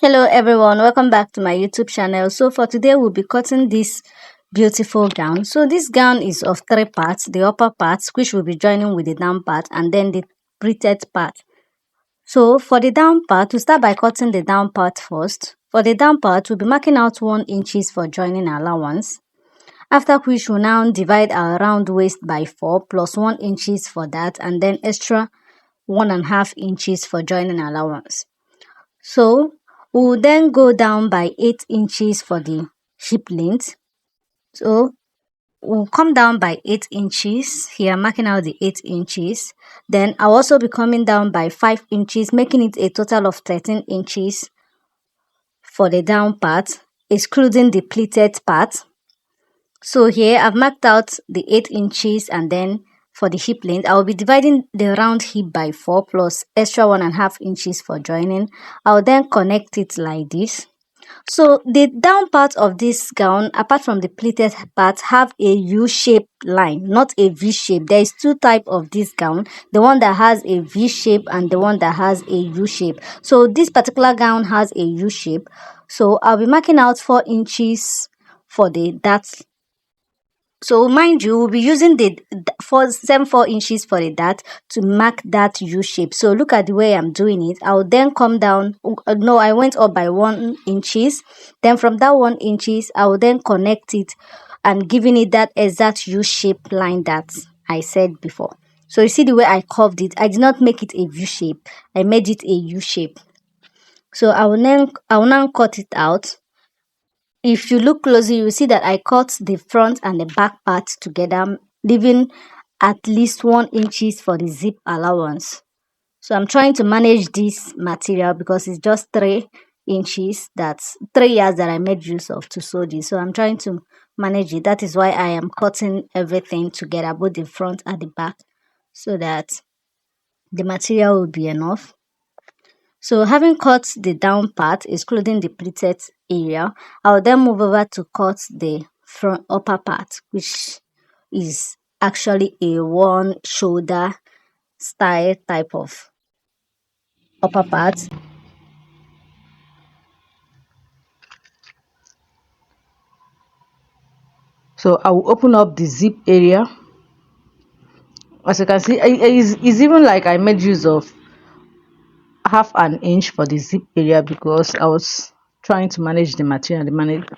Hello everyone, welcome back to my YouTube channel. So for today we'll be cutting this beautiful gown. So this gown is of three parts: the upper part, which will be joining with the down part, and then the pleated part. So for the down part, we'll start by cutting the down part first. For the down part, we'll be marking out 1 inches for joining allowance. After which we'll now divide our round waist by 4 plus 1 inches for that, and then extra 1.5 inches for joining allowance. So we'll then go down by 8 inches for the hip length. So we'll come down by 8 inches. Here I'm marking out the 8 inches. Then I'll also be coming down by 5 inches, making it a total of 13 inches for the down part, excluding the pleated part. So here I've marked out the 8 inches, and then for the hip length, I will be dividing the round hip by 4 plus extra 1.5 inches for joining. I'll then connect it like this. So the down part of this gown, apart from the pleated part, have a U-shaped line, not a V shape. There is two type of this gown: the one that has a V shape and the one that has a U shape. So this particular gown has a U shape. So I'll be marking out 4 inches for the that. So mind you, we'll be using the 4 inches for the dart to mark that U shape. So look at the way I'm doing it. I'll then come down. No, I went up by 1 inches. Then from that 1 inches, I will then connect it and giving it that exact U shape line that I said before. So you see the way I curved it. I did not make it a V shape. I made it a U shape. So I will now cut it out. If you look closely, you will see that I cut the front and the back part together, leaving at least 1 inches for the zip allowance. So I'm trying to manage this material because it's just 3 inches. That's 3 yards that I made use of to sew this. So I'm trying to manage it. That is why I am cutting everything together, both the front and the back, so that the material will be enough. So having cut the down part, excluding the pleated area, I'll then move over to cut the front upper part, which is actually a one shoulder style type of upper part. So I will open up the zip area. As you can see, it's even like I made use of half an inch for the zip area because I was trying to manage the material.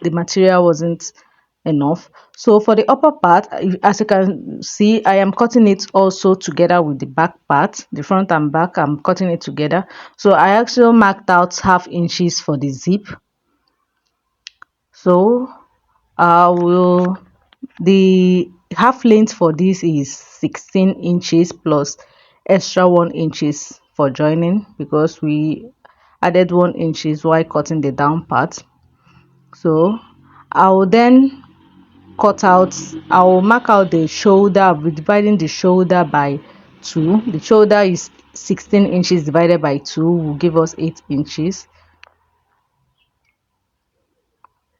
The material wasn't enough. So for the upper part, as you can see, I am cutting it also together with the back part, the front and back. I'm cutting it together. So I actually marked out half inches for the zip. So I will the half length for this is 16 inches plus extra 1 inches for joining because we added 1 inches while cutting the down part. So I will then I will mark out the shoulder. I'll be dividing the shoulder by 2. The shoulder is 16 inches divided by 2 will give us 8 inches.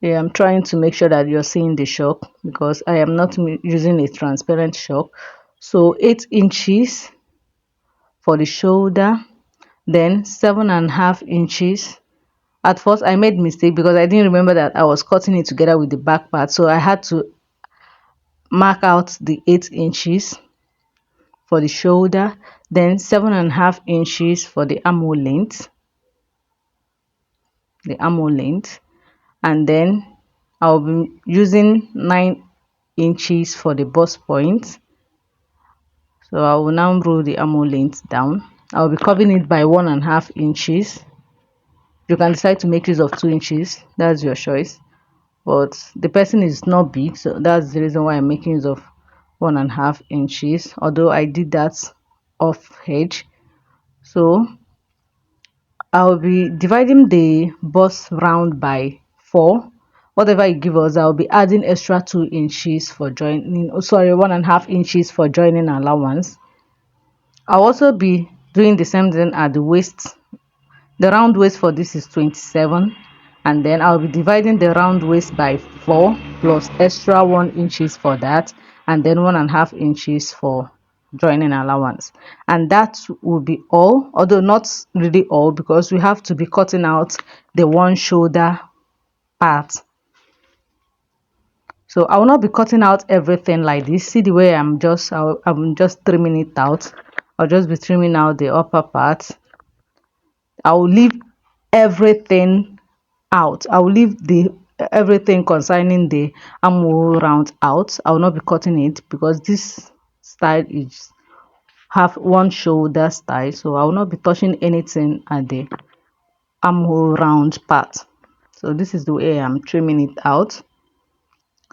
Yeah, I'm trying to make sure that you're seeing the shock because I am not using a transparent shock. So 8 inches for the shoulder, then 7.5 inches. At first I made mistake because I didn't remember that I was cutting it together with the back part, so I had to mark out the 8 inches for the shoulder, then 7.5 inches for the armhole length, and then I'll be using 9 inches for the bust point. So I will now roll the armhole length down. I'll be covering it by 1.5 inches. You can decide to make use of 2 inches, that's your choice, but the person is not big, so that's the reason why I'm making use of 1.5 inches, although I did that off edge. So I'll be dividing the bust round by 4. Whatever it gives us, I'll be adding extra 2 inches for joining, 1.5 inches for joining allowance. I'll also be doing the same thing at the waist. The round waist for this is 27, and then I'll be dividing the round waist by 4 plus extra 1 inches for that, and then 1.5 inches for joining allowance. And that will be all, although not really all, because we have to be cutting out the one shoulder part. So I will not be cutting out everything like this. See the way I'm just trimming it out. I'll just be trimming out the upper part. I will leave everything out. I will leave the everything concerning the armhole round out. I will not be cutting it because this style is have one shoulder style, so I will not be touching anything at the armhole round part. So this is the way I'm trimming it out.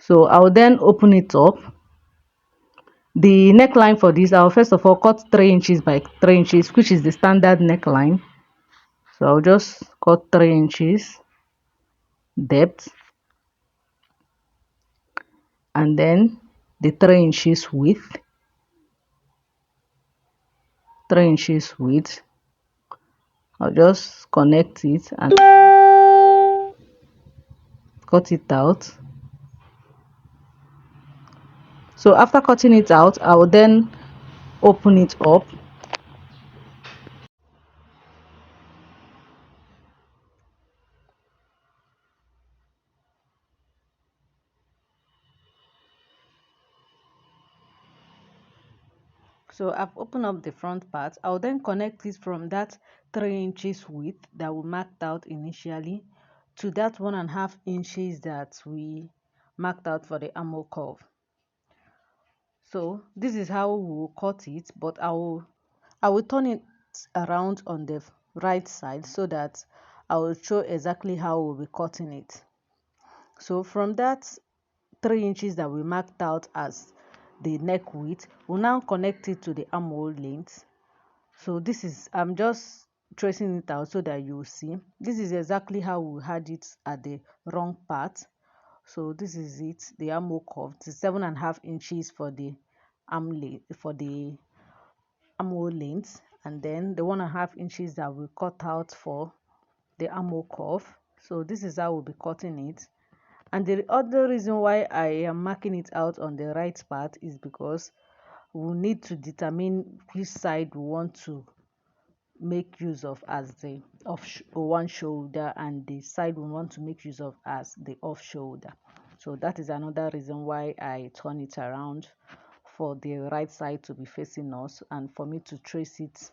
So I will then open it up. The neckline for this, I'll first of all cut 3 inches by 3 inches, which is the standard neckline. So I'll just cut 3 inches depth, and then the 3 inches width, 3 inches width. I'll just connect it and cut it out. So after cutting it out, I will then open it up. So I've opened up the front part. I'll then connect it from that 3 inches width that we marked out initially to that 1.5 inches that we marked out for the armhole curve. So this is how we will cut it, but I will turn it around on the right side so that I will show exactly how we'll be cutting it. So from that 3 inches that we marked out as the neck width, we'll now connect it to the armhole length. So this is, I'm just tracing it out so that you see. This is exactly how we had it at the wrong part. So this is it, the armhole curve. It's 7.5 inches for the armhole length, and then the 1.5 inches that we cut out for the armhole curve. So this is how we'll be cutting it. And the other reason why I am marking it out on the right part is because we need to determine which side we want to make use of as the one shoulder, and the side we want to make use of as the off shoulder. So that is another reason why I turn it around, for the right side to be facing us and for me to trace it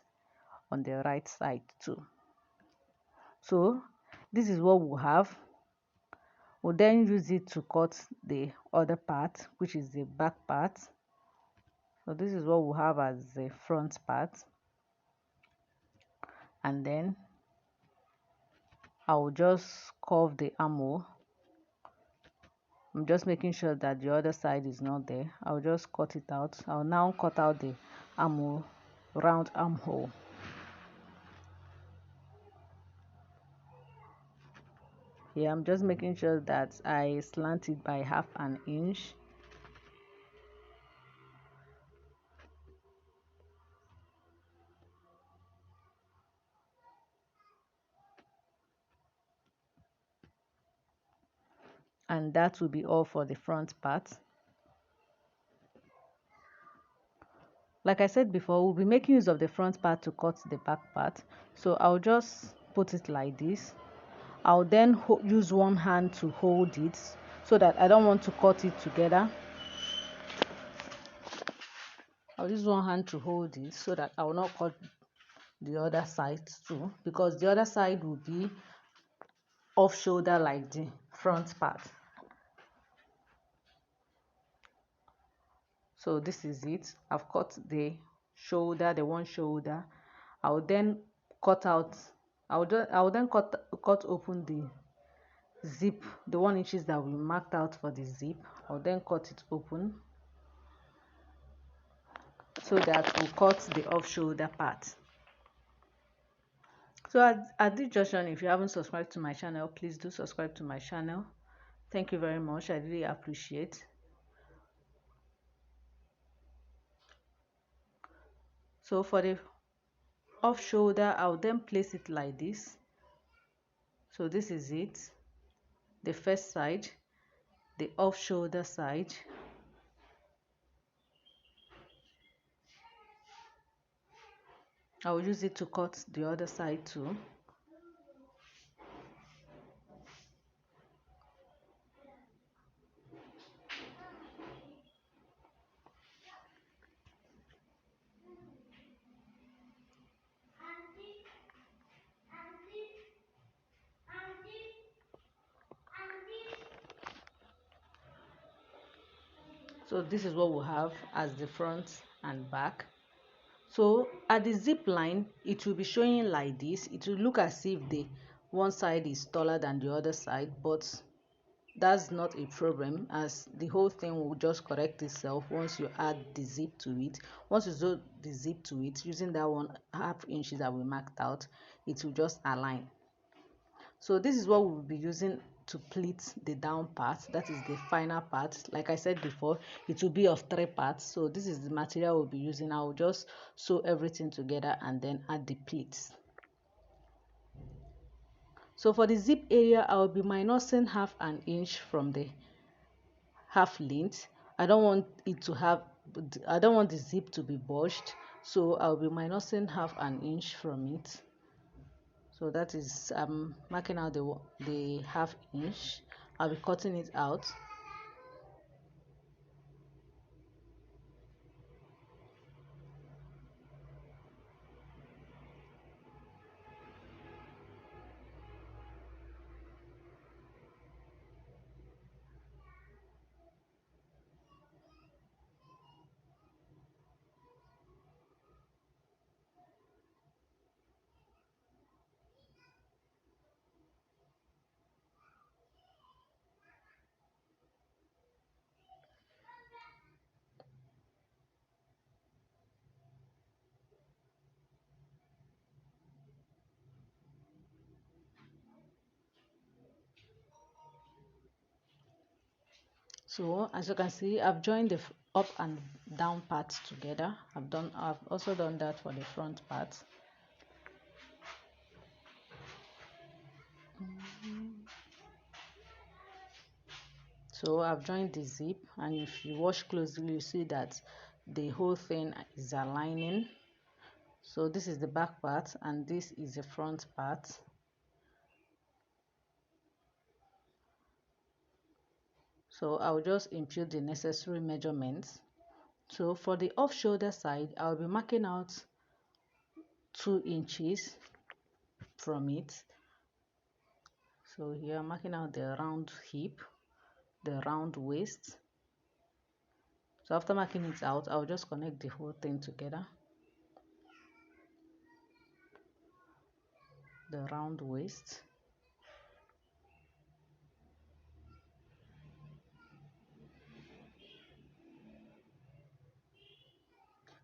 on the right side too. So this is what we'll have. We'll then use it to cut the other part, which is the back part. So this is what we'll have as the front part, and then I will just curve the armhole. I'm just making sure that the other side is not there. I'll just cut it out. I'll now cut out the armhole, round armhole. Yeah, I'm just making sure that I slant it by 1/2 inch. And that will be all for the front part. Like I said before, we'll be making use of the front part to cut the back part. So I'll just put it like this. I'll then use one hand to hold it so that I don't want to cut it together. I'll use one hand to hold it so that I will not cut the other side too, because the other side will be off shoulder like the front part. So this is it. I've cut the shoulder, the one shoulder. I will then cut out, I will then cut open the zip, the 1 inches that we marked out for the zip. I'll then cut it open so that we'll cut the off shoulder part. So at this junction, if you haven't subscribed to my channel, please do subscribe to my channel. Thank you very much. I really appreciate. So for the off shoulder, I'll then place it like this. So this is it, the first side, the off shoulder side. I'll use it to cut the other side too. So this is what we have as the front and back. So at the zip line, it will be showing like this. It will look as if the one side is taller than the other side, but that's not a problem, as the whole thing will just correct itself once you add the zip to it. Once you sew the zip to it using that 1/2 inches that we marked out, it will just align. So this is what we'll be using to pleat the down part, that is the final part. Like I said before, it will be of 3 parts. So this is the material we'll be using. I will just sew everything together and then add the pleats. So for the zip area, I will be minusing 1/2 inch from the half length. I don't want the zip to be bulged, so I'll be minusing 1/2 inch from it. So that is marking out the 1/2 inch. I'll be cutting it out. So as you can see, I've joined the up and down parts together. I've also done that for the front part. So I've joined the zip, and if you watch closely, you see that the whole thing is aligning. So this is the back part and this is the front part. So I'll just impute the necessary measurements. So for the off shoulder side, I'll be marking out 2 inches from it. So here I'm marking out the round hip, the round waist. So after marking it out, I'll just connect the whole thing together. The round waist.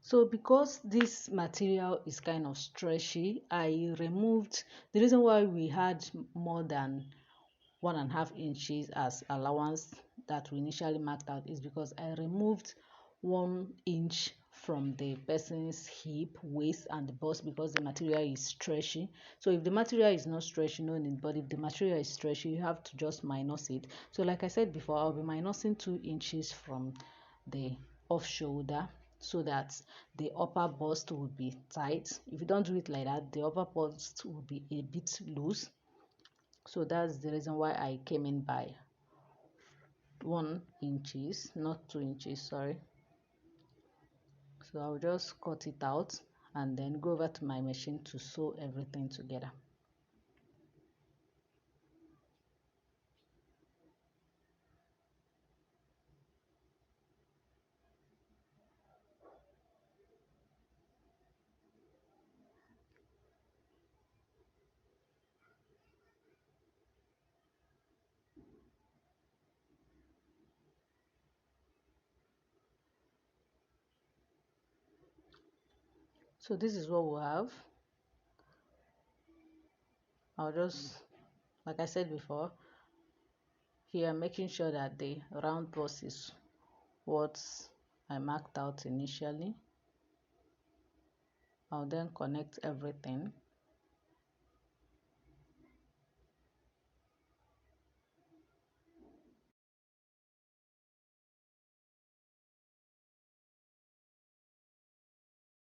So because this material is kind of stretchy, I removed the reason why we had more than 1/2 inches as allowance that we initially marked out is because I removed 1 inch from the person's hip, waist and bust because the material is stretchy. So if the material is not stretchy, no need, but if the material is stretchy, you have to just minus it. So like I said before, I'll be minusing 2 inches from the off shoulder so that the upper bust will be tight. If you don't do it like that, the upper bust will be a bit loose. So that's the reason why I came in by 1 inches, not 2 inches, sorry. So I'll just cut it out and then go over to my machine to sew everything together. So this is what we have. I'll just, like I said before, here making sure that the round bust is what I marked out initially. I'll then connect everything.